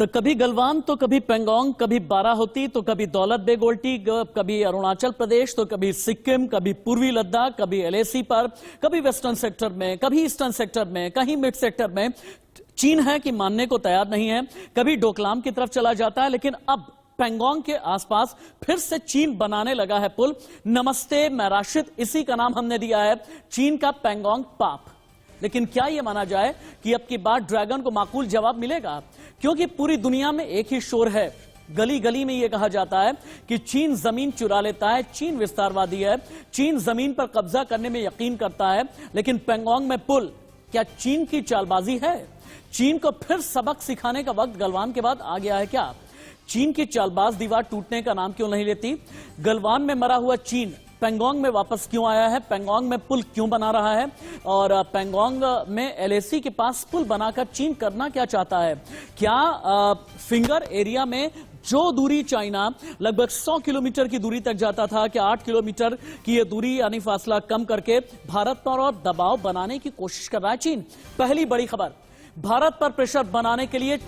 तो कभी गलवान तो कभी पेंगोंग, कभी बाराहोती तो कभी दौलत बेग उल्टी, कभी अरुणाचल प्रदेश तो कभी सिक्किम, कभी पूर्वी लद्दाख, कभी एलएसी पर, कभी वेस्टर्न सेक्टर में, कभी ईस्टर्न सेक्टर में, कहीं मिड सेक्टर में। चीन है कि मानने को तैयार नहीं है। कभी डोकलाम की तरफ चला जाता है, लेकिन अब पेंगोंग के आसपास फिर से चीन बनाने लगा है पुल। नमस्ते मैराशित, इसी का नाम हमने दिया है, चीन का पेंगोंग पाप। लेकिन क्या यह माना जाए कि अब की बार ड्रैगन को माकूल जवाब मिलेगा? क्योंकि पूरी दुनिया में एक ही शोर है, गली गली में यह कहा जाता है कि चीन जमीन चुरा लेता है, चीन विस्तारवादी है, चीन जमीन पर कब्जा करने में यकीन करता है। लेकिन पेंगोंग में पुल क्या चीन की चालबाजी है? चीन को फिर सबक सिखाने का वक्त गलवान के बाद आ गया है क्या? चीन की चालबाज दीवार टूटने का नाम क्यों नहीं लेती? गलवान में मरा हुआ चीन पेंगोंग में वापस क्यों आया है? पेंगोंग में पुल क्यों बना रहा है? और पेंगोंग में एलएसी के पास पुल बनाकर चीन करना क्या चाहता है? क्या फिंगर एरिया में जो दूरी चाइना लगभग 100 किलोमीटर की दूरी तक जाता था, क्या 8 किलोमीटर की यह दूरी यानी फासला कम करके भारत पर और दबाव बनाने की कोशिश कर रहा है चीन? पहली बड़ी खबर, भारत पर प्रेशर बनाने के लिए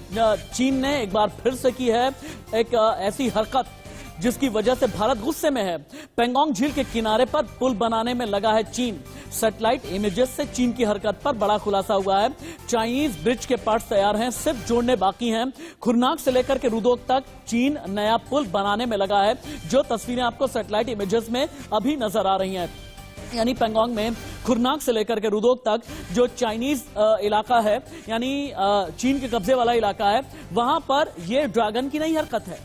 चीन ने एक बार फिर से की है एक ऐसी हरकत जिसकी वजह से भारत गुस्से में है। पेंगोंग झील के किनारे पर पुल बनाने में लगा है चीन। सैटेलाइट इमेजेस से चीन की हरकत पर बड़ा खुलासा हुआ है। चाइनीज ब्रिज के पार्ट्स तैयार हैं, सिर्फ जोड़ने बाकी हैं। खुरनाक से लेकर के रुदोक तक चीन नया पुल बनाने में लगा है। जो तस्वीरें आपको सैटेलाइट इमेजेस में अभी नजर आ रही हैं, यानी पेंगोंग में खुरनाक से लेकर के रुदोक तक जो चाइनीज इलाका है, यानी चीन के कब्जे वाला इलाका है, वहां पर यह ड्रैगन की नई हरकत है।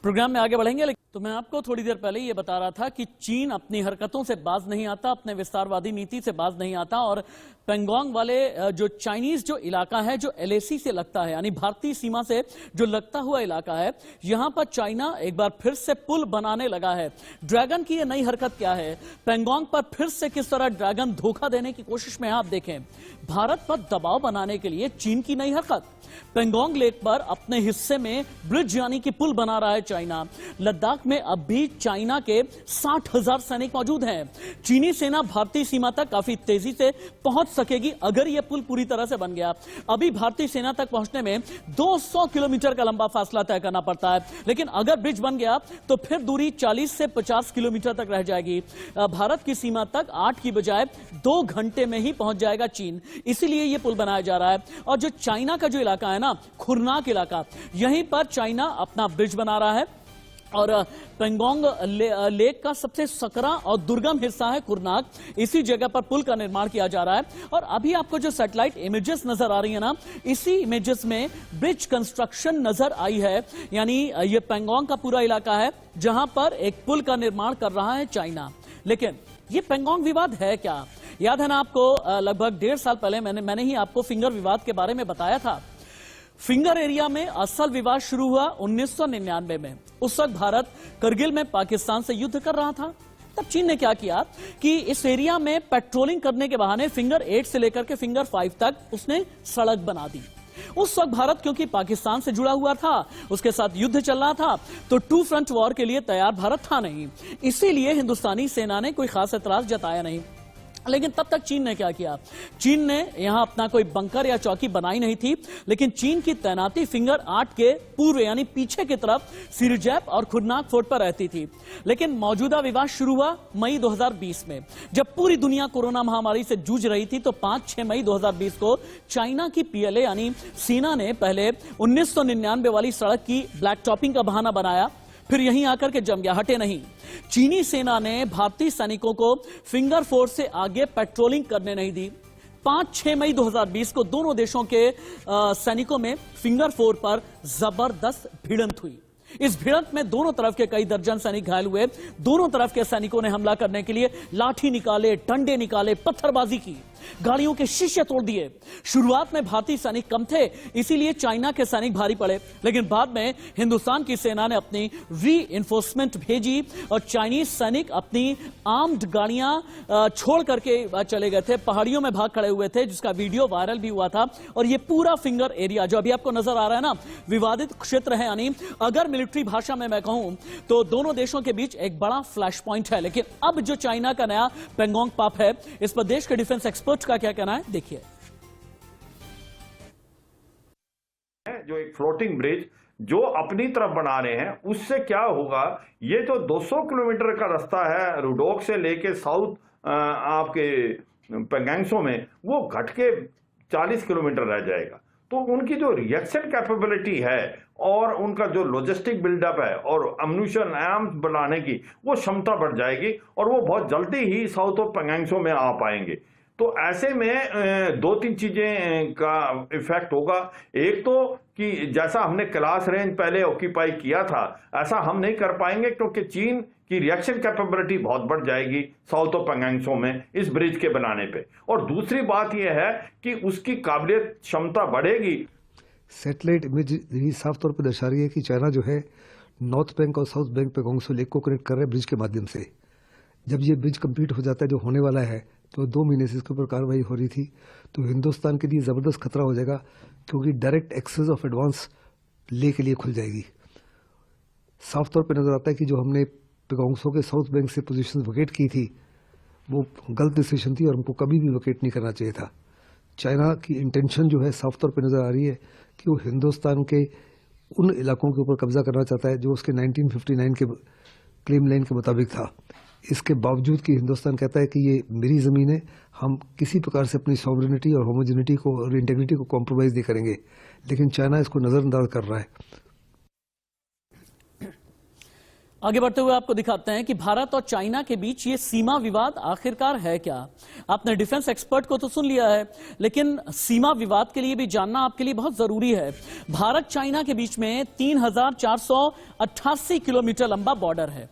प्रोग्राम में आगे बढ़ेंगे, लेकिन तो मैं आपको थोड़ी देर पहले ये बता रहा था कि चीन अपनी हरकतों से बाज नहीं आता, अपने विस्तारवादी नीति से बाज नहीं आता। और पेंगोंग वाले जो चाइनीज जो इलाका है, जो एलएसी से लगता है, यानी भारतीय सीमा से जो लगता हुआ इलाका है, यहां पर चाइना एक बार फिर से पुल बनाने लगा है। ड्रैगन की यह नई हरकत क्या है? पेंगोंग पर फिर से किस तरह ड्रैगन धोखा देने की कोशिश में है, आप देखें। भारत पर दबाव बनाने के लिए चीन की नई हरकत। पेंगोंग लेक पर अपने हिस्से में ब्रिज यानी कि पुल बना रहा है चाइना। लद्दाख में अब भी चाइना के 60,000 सैनिक मौजूद हैं। चीनी सेना भारतीय सीमा तक काफी तेजी से पहुंच सकेगी अगर यह पुल पूरी तरह से बन गया। अभी भारतीय सेना तक पहुंचने में 200 किलोमीटर का लंबा फासला तय करना पड़ता है, लेकिन अगर ब्रिज बन गया तो फिर दूरी 40 से 50 किलोमीटर तक रह जाएगी। भारत की सीमा तक 8 की बजाय 2 घंटे में ही पहुंच जाएगा चीन। इसीलिए यह पुल बनाया जा रहा है। और जो चाइना का जो इलाका है ना, खुरनाक इलाका, यहीं पर चाइना अपना ब्रिज बना रहा है। और पेंगोंग लेक का सबसे सकरा और दुर्गम हिस्सा है खुरनाक, इसी जगह पर पुल का निर्माण किया जा रहा है। और अभी आपको जो सैटेलाइट इमेजेस नजर आ रही है ना, इसी इमेजेस में ब्रिज कंस्ट्रक्शन नजर आई है। यानी यह पेंगोंग का पूरा इलाका है जहां पर एक पुल का निर्माण कर रहा है चाइना। लेकिन यह पेंगोंग विवाद है क्या? याद है ना आपको, लगभग 1.5 साल पहले मैंने ही आपको फिंगर विवाद के बारे में बताया था। फिंगर एरिया में असल विवाद शुरू हुआ 1999 में। उस वक्त भारत करगिल में पाकिस्तान से युद्ध कर रहा था। तब चीन ने क्या किया कि इस एरिया में पेट्रोलिंग करने के बहाने फिंगर 8 से लेकर के फिंगर 5 तक उसने सड़क बना दी। उस वक्त भारत क्योंकि पाकिस्तान से जुड़ा हुआ था, उसके साथ युद्ध चल रहा था, तो 2 फ्रंट वॉर के लिए तैयार भारत था नहीं। इसीलिए हिंदुस्तानी सेना ने कोई खास एतराज जताया नहीं। लेकिन तब तक चीन ने क्या किया? चीन ने यहां अपना कोई बंकर या चौकी बनाई नहीं थी, लेकिन चीन की तैनाती फिंगर 8 के पूर्व यानी पीछे की तरफ सिरजैप और खुरनाक फोर्ट पर रहती थी। लेकिन मौजूदा विवाद शुरू हुआ मई 2020 में, जब पूरी दुनिया कोरोना महामारी से जूझ रही थी। तो 5-6 मई 2020 को चाइना की पीएलए यानी सेना ने पहले 1999 वाली सड़क की ब्लैक टॉपिंग का बहाना बनाया, फिर यहीं आकर के जम गया, हटे नहीं। चीनी सेना ने भारतीय सैनिकों को फिंगर 4 से आगे पेट्रोलिंग करने नहीं दी। 5-6 मई 2020 को दोनों देशों के सैनिकों में फिंगर 4 पर जबरदस्त भिड़ंत हुई। इस भिड़ंत में दोनों तरफ के कई दर्जन सैनिक घायल हुए। दोनों तरफ के सैनिकों ने हमला करने के लिए लाठी निकाले, डंडे निकाले, पत्थरबाजी की, गाड़ियों के शीशे तोड़ दिए। शुरुआत में भारतीय सैनिक कम थे, इसीलिए चाइना के सैनिक भारी पड़े। लेकिन बाद में हिंदुस्तान की सेना ने अपनी री-इन्फोर्समेंट भेजी और चाइनीज सैनिक अपनी आर्म्ड गाड़ियां छोड़ करके चले गए थे, पहाड़ियों में भाग खड़े हुए थे, जिसका वीडियो वायरल भी हुआ था। और ये पूरा फिंगर एरिया जो अभी आपको नजर आ रहा है ना, विवादित क्षेत्र है। यानी अगर मिलिट्री भाषा में मैं कहूं तो दोनों देशों के बीच एक बड़ा फ्लैश पॉइंट है। लेकिन अब जो चाइना का नया पेंगोंग पाप है, इस पर देश के डिफेंस एक्सपर्ट का क्या कहना है, देखिए। जो एक फ्लोटिंग ब्रिज जो अपनी तरफ बना रहे हैं, उससे क्या होगा, ये जो 200 किलोमीटर का रास्ता है रुडोक से लेके साउथ आपके पेंगोंग में, वो घट के 40 किलोमीटर रह जाएगा। तो उनकी जो रिएक्शन कैपेबिलिटी है और उनका जो लॉजिस्टिक बिल्डअप है और अम्यूनिशन आर्म्स बनाने की वो क्षमता बढ़ जाएगी और वो बहुत जल्दी ही साउथ ऑफ पेंगोंग में आ पाएंगे। तो ऐसे में दो तीन चीजें का इफेक्ट होगा। एक तो कि जैसा हमने क्लास रेंज पहले ऑक्यूपाई किया था ऐसा हम नहीं कर पाएंगे, क्योंकि चीन की रिएक्शन कैपेबिलिटी बहुत बढ़ जाएगी साउथ ऑफ पेंगोंग में इस ब्रिज के बनाने पे। और दूसरी बात यह है कि उसकी काबिलियत क्षमता बढ़ेगी। सैटेलाइट इमेज यही साफ तौर पर दर्शा रही है कि चाइना जो है नॉर्थ बैंक और साउथ बैंक पेंगोंग लेक को कनेक्ट कर रहा है ब्रिज के माध्यम से। जब ये ब्रिज कंप्लीट हो जाता है, जो होने वाला है, तो 2 महीने से इसके ऊपर कार्रवाई हो रही थी, तो हिंदुस्तान के लिए ज़बरदस्त खतरा हो जाएगा, क्योंकि डायरेक्ट एक्सेस ऑफ एडवांस ले के लिए खुल जाएगी। साफ तौर पर नजर आता है कि जो हमने पेंगोंग के साउथ बैंक से पोजीशन वकेट की थी वो गलत डिसीजन थी और हमको कभी भी वकेट नहीं करना चाहिए था। चाइना की इंटेंशन जो है साफ तौर पर नजर आ रही है कि वो हिंदुस्तान के उन इलाकों के ऊपर कब्जा करना चाहता है जो उसके 1959 के क्लेम लाइन के मुताबिक था। इसके बावजूद कि हिंदुस्तान कहता है कि ये मेरी ज़मीन है, हम किसी प्रकार से अपनी सॉवरेनिटी और होमोजेनिटी को और इंटेग्रिटी को कॉम्प्रोमाइज़ नहीं करेंगे, लेकिन चाइना इसको नज़रअंदाज कर रहा है। आगे बढ़ते हुए आपको दिखाते हैं कि भारत और चाइना के बीच ये सीमा विवाद आखिरकार है क्या। आपने डिफेंस एक्सपर्ट को तो सुन लिया है, लेकिन सीमा विवाद के लिए भी जानना आपके लिए बहुत जरूरी है। भारत चाइना के बीच में 3,488 किलोमीटर लंबा बॉर्डर है।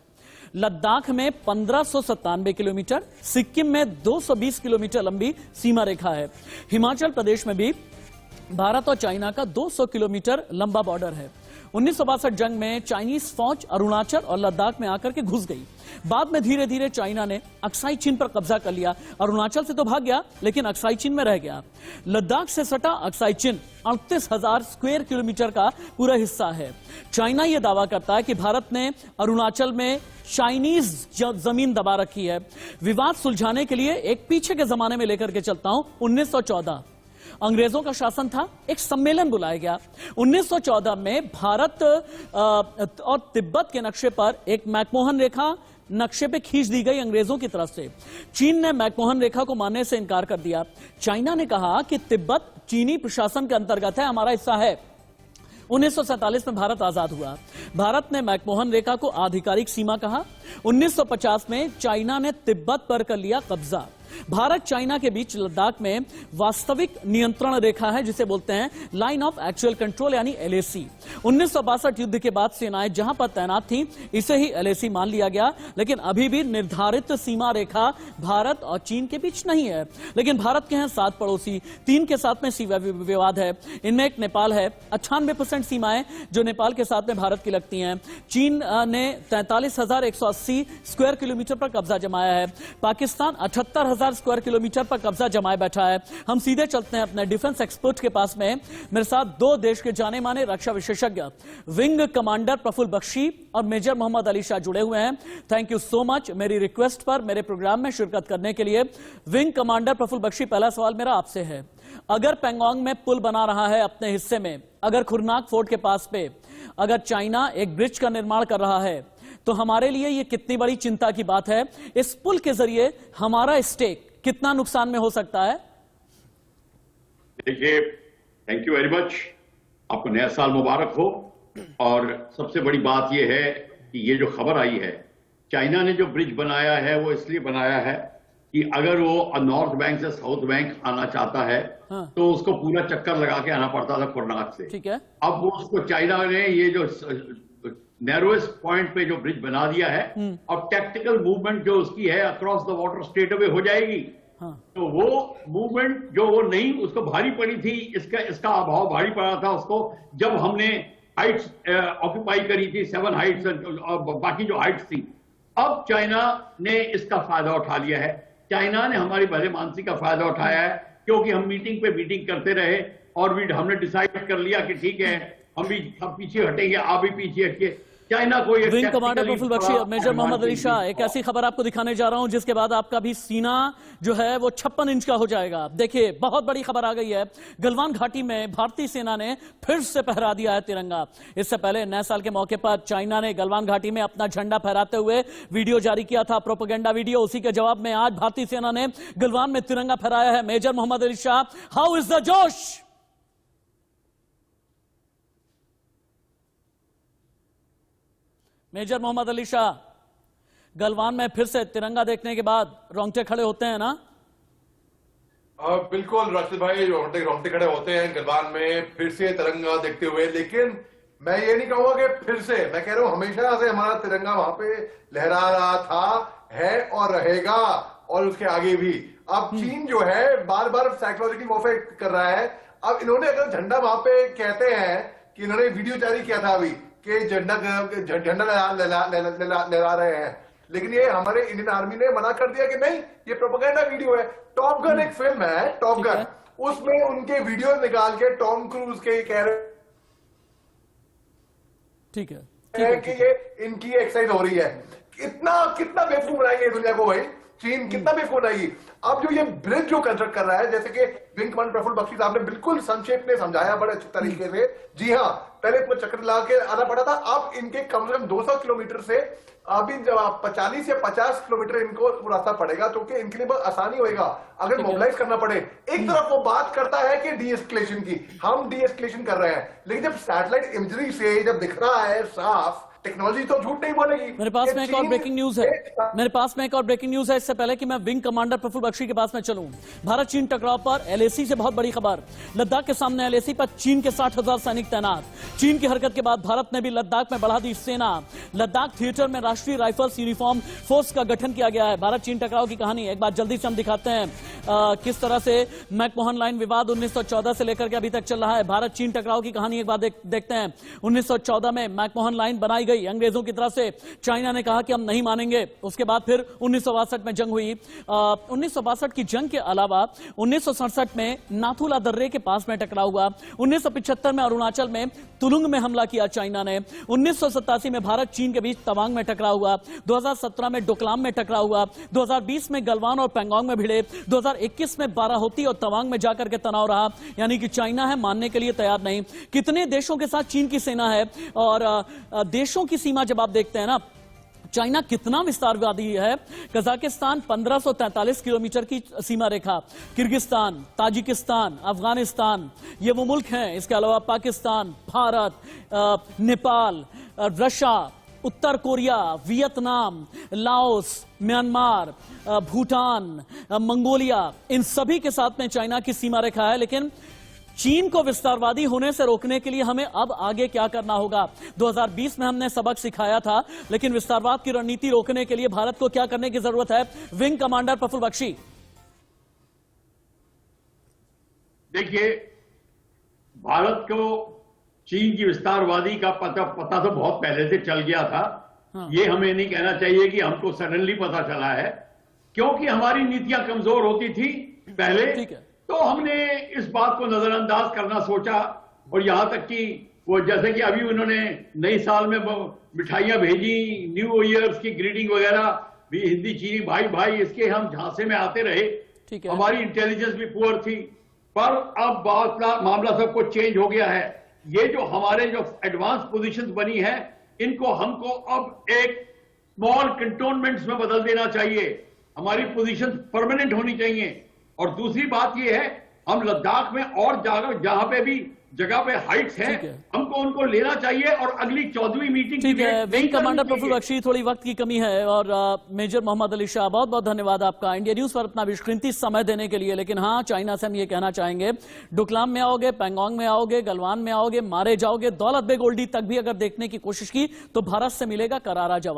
लद्दाख में 1597 किलोमीटर, सिक्किम में 220 किलोमीटर लंबी सीमा रेखा है। हिमाचल प्रदेश में भी भारत और चाइना का 200 किलोमीटर लंबा बॉर्डर है। 1962 जंग में चाइनीज फौज अरुणाचल और लद्दाख में आकर के घुस गई। बाद में धीरे धीरे चाइना ने अक्साई चीन पर कब्जा कर लिया। अरुणाचल से तो भाग गया, लेकिन अक्साई चीन में रह गया। लद्दाख से सटा अक्साई चीन 38,000 स्क्वायर किलोमीटर का पूरा हिस्सा है। चाइना यह दावा करता है कि भारत ने अरुणाचल में चाइनीज जमीन दबा रखी है। विवाद सुलझाने के लिए एक पीछे के जमाने में लेकर के चलता हूं। 1914 अंग्रेजों का शासन था, एक सम्मेलन बुलाया गया। 1914 में भारत और तिब्बत के नक्शे पर एक मैकमोहन रेखा नक्शे पे खींच दी गई अंग्रेजों की तरफ से। चीन ने मैकमोहन रेखा को मानने से इनकार कर दिया। चाइना ने कहा कि तिब्बत चीनी प्रशासन के अंतर्गत है, हमारा हिस्सा है। 1947 में भारत आजाद हुआ। भारत ने मैकमोहन रेखा को आधिकारिक सीमा कहा। 1950 में चाइना ने तिब्बत पर कर लिया कब्जा। भारत चाइना के बीच लद्दाख में वास्तविक नियंत्रण रेखा है, जिसे बोलते हैं लाइन ऑफ एक्चुअल कंट्रोल यानी एलएसी। 1962 युद्ध के बाद सेनाएं जहां पर तैनात थीं, इसे ही एलएसी मान लिया गया। लेकिन अभी भी निर्धारित सीमा रेखा भारत और चीन के बीच नहीं है। लेकिन भारत के हैं 7 पड़ोसी, 3 के साथ में सीमा विवाद है। इनमें एक नेपाल है। 98% सीमाएं जो नेपाल के साथ में भारत की लगती हैं। चीन ने 43,180 स्क्वायर किलोमीटर पर कब्जा जमाया है। पाकिस्तान 78,000 स्क्वायर किलोमीटर पर कब्जा जमाए बैठा है। हम सीधे चलते हैं अपने डिफेंस एक्सपर्ट के पास में। मेरे साथ 2 देश के जाने माने रक्षा विशेषज्ञ विंग कमांडर प्रफुल्ल बख्शी और मेजर मोहम्मद अली शाह जुड़े हुए हैं। थैंक यू सो मच मेरी रिक्वेस्ट पर मेरे प्रोग्राम में शिरकत करने के लिए। विंग कमांडर प्रफुल्ल बख्शी, पहला सवाल मेरा आपसे है, अगर पेंगोंग में पुल बना रहा है अपने हिस्से में, अगर खुरनाक फोर्ट के पास पे अगर चाइना एक ब्रिज का निर्माण कर रहा है, तो हमारे लिए यह कितनी बड़ी चिंता की बात है? इस पुल के जरिए हमारा स्टेक कितना नुकसान में हो सकता है? देखिए, थैंक यू वेरी मच। आपको नया साल मुबारक हो। और सबसे बड़ी बात यह है कि ये जो खबर आई है, चाइना ने जो ब्रिज बनाया है वो इसलिए बनाया है कि अगर वो नॉर्थ बैंक से साउथ बैंक आना चाहता है, हाँ। तो उसको पूरा चक्कर लगा के आना पड़ता था खुरनाक से। ठीक है। अब वो उसको चाइना ने ये जो नैरोएस्ट पॉइंट पे जो ब्रिज बना दिया है, अब टैक्टिकल मूवमेंट जो उसकी है across the water straight away हो जाएगी। हाँ। तो वो मूवमेंट जो वो नहीं, उसको भारी पड़ी थी, इसका अभाव भारी पड़ा था उसको जब हमने हाइट्स ऑक्यूपाई करी थी, 7 हाइट्स और बाकी जो हाइट्स थी। अब चाइना ने इसका फायदा उठा लिया है। चाइना ने हमारी भले मानसी का फायदा उठाया है, क्योंकि हम मीटिंग पे मीटिंग करते रहे और भी हमने डिसाइड कर लिया कि ठीक है हम भी सब पीछे हटेंगे, आप भी पीछे हटिए। चाइना को ये wing commander tactically Prafulla Bakshi, बड़ा मेजर मोहम्मद अली advantage शाह, दे एक पाओ। ऐसी खबर आपको दिखाने जा रहा हूं जिसके बाद आपका भी सीना जो है वो 56 इंच का हो जाएगा। देखिए, बहुत बड़ी खबर आ गई है। गलवान घाटी में भारतीय सेना ने फिर से फहरा दिया है तिरंगा। इससे पहले नए साल के मौके पर चाइना ने गलवान घाटी में अपना झंडा फहराते हुए वीडियो जारी किया था, प्रोपेगेंडा वीडियो। उसी के जवाब में आज भारतीय सेना ने गलवान में तिरंगा फहराया है। Major Mohammad Ali Shah, how is the जोश? मेजर मोहम्मद अली शाह, गलवान में फिर से तिरंगा देखने के बाद रोंगटे खड़े होते हैं ना? बिल्कुल राशिद भाई, रोंगटे खड़े होते हैं गलवान में फिर से तिरंगा देखते हुए। लेकिन मैं ये नहीं कहूंगा कि फिर से, मैं कह रहा हूं हमेशा से हमारा तिरंगा वहां पे लहरा रहा था, है और रहेगा, और उसके आगे भी। अब चीन जो है बार बार साइकोलॉजिकल वॉरफेयर कर रहा है। अब इन्होंने अगर झंडा वहां पे कहते हैं कि इन्होंने वीडियो जारी किया था अभी कि झंडा लहरा रहे हैं, लेकिन ये हमारे इंडियन आर्मी ने मना कर दिया कि नहीं, ये प्रोपेगेंडा वीडियो है। टॉप गन एक फिल्म है, टॉप गन, उसमें उनके वीडियो निकाल के टॉम क्रूज के कह रहे ठीक है कि ये इनकी एक्सरसाइज हो रही है। कितना बेवकूफ बनाएंगे दुनिया को भाई, चीन कितना बेवकूफ बनाएगी। अब जो ये ब्रिज जो कंस्ट्रक्ट कर रहा है, जैसे कि विंग कमांडर प्रफुल्ल बख्शी साहब ने बिल्कुल संक्षेप में समझाया बड़े अच्छे तरीके से। जी हाँ, पहले इसमें चक्कर लगा के आना पड़ा था, अब इनके कम से कम 200 किलोमीटर से अभी 40 या 50 किलोमीटर इनको रास्ता पड़ेगा, जो कि इनके लिए बहुत आसानी होगा अगर मोबिलाइज करना पड़े। एक तरफ वो बात करता है कि डी एस्केलेशन की, हम डी एस्केलेशन कर रहे हैं, लेकिन जब सैटेलाइट इमेजरी से जब दिख रहा है साफ, टेक्नोलॉजी तो झूठ नहीं बोलेगी। मेरे पास में एक और ब्रेकिंग न्यूज है। इससे पहले कि मैं विंग कमांडर प्रफुल्ल बख्शी के पास में चलूं, भारत चीन टकराव पर एलएसी से बहुत बड़ी खबर। लद्दाख के सामने एलएसी पर चीन के 60,000 सैनिक तैनात। चीन की हरकत के बाद भारत ने भी लद्दाख में बढ़ा दी सेना। लद्दाख थिएटर में राष्ट्रीय राइफल्स यूनिफॉर्म फोर्स का गठन किया गया है। भारत चीन टकराव की कहानी एक बार जल्दी से हम दिखाते हैं, किस तरह से मैकमोहन लाइन विवाद 1914 से लेकर के अभी तक चल रहा है। भारत चीन टकराव की कहानी एक बार देखते हैं। 1914 में मैकमोहन लाइन बनाई गई अंग्रेजों की तरफ से। चाइना ने कहा कि हम नहीं मानेंगे। उसके बाद फिर 1962 में जंग हुई। 1962 की जंग के अलावा 1967 में नाथुला दर्रे के पास में टकराव हुआ। 1975 में अरुणाचल में तुलुंग में हमला किया चाइना ने। 1987 में भारत चीन के बीच तवांग में टकराव हुआ। 2017 में डोकलाम में टकराव हुआ। 2020 में गलवान और पेंगोंग में भिड़े। 2021 में बाराहोती और तवांग में जाकर के तनाव रहा। यानी कि चाइना है, मानने के लिए तैयार नहीं। कितने देशों के साथ चीन की सेना है, और देशों की सीमा जब आप देखते हैं ना, चाइना कितना विस्तारवादी है। कजाकिस्तान 1543 किलोमीटर की सीमा रेखा, किर्गिस्तान, ताजिकिस्तान, अफगानिस्तान, ये वो मुल्क हैं। इसके अलावा पाकिस्तान, भारत, नेपाल, रशिया, उत्तर Korea, Vietnam, Laos, Myanmar, Bhutan, Mongolia, इन सभी के साथ में चाइना की सीमा रेखा है। लेकिन चीन को विस्तारवादी होने से रोकने के लिए हमें अब आगे क्या करना होगा? 2020 में हमने सबक सिखाया था, लेकिन विस्तारवाद की रणनीति रोकने के लिए भारत को क्या करने की जरूरत है? Wing commander Prafulla Bakshi. देखिए, भारत को चीन की विस्तारवादी का पता तो बहुत पहले से चल गया था। हाँ। ये हमें नहीं कहना चाहिए कि हमको सडनली पता चला है, क्योंकि हमारी नीतियां कमजोर होती थी पहले। ठीक है। तो हमने इस बात को नजरअंदाज करना सोचा, और यहां तक कि वो जैसे कि अभी उन्होंने नई साल में मिठाइयां भेजी, न्यू ईयर्स की ग्रीटिंग वगैरह भी हिंदी चीनी भाई भाई, इसके हम झांसे में आते रहे। ठीक है। हमारी इंटेलिजेंस भी पुअर थी, पर अब मामला सब कुछ चेंज हो गया है। ये जो हमारे जो एडवांस पोजीशंस बनी है, इनको हमको अब एक स्मॉल कंटोनमेंट्स में बदल देना चाहिए। हमारी पोजीशंस परमानेंट होनी चाहिए। और दूसरी बात यह है, हम लद्दाख में और जहां पे भी जगह पे हाइट्स हैं, हमको उनको लेना चाहिए। और अगली 14वीं मीटिंग ठीक है। विंग कमांडर प्रफुल्ल बख्शी, थोड़ी वक्त की कमी है, और मेजर मोहम्मद अली शाह, बहुत बहुत धन्यवाद आपका इंडिया न्यूज पर अपना बेशकीमती समय देने के लिए। लेकिन हाँ, चाइना से हम ये कहना चाहेंगे, डोकलाम में आओगे, पेंगोंग में आओगे, गलवान में आओगे, मारे जाओगे। दौलत बेग ओल्डी तक भी अगर देखने की कोशिश की तो भारत से मिलेगा करारा जवाब।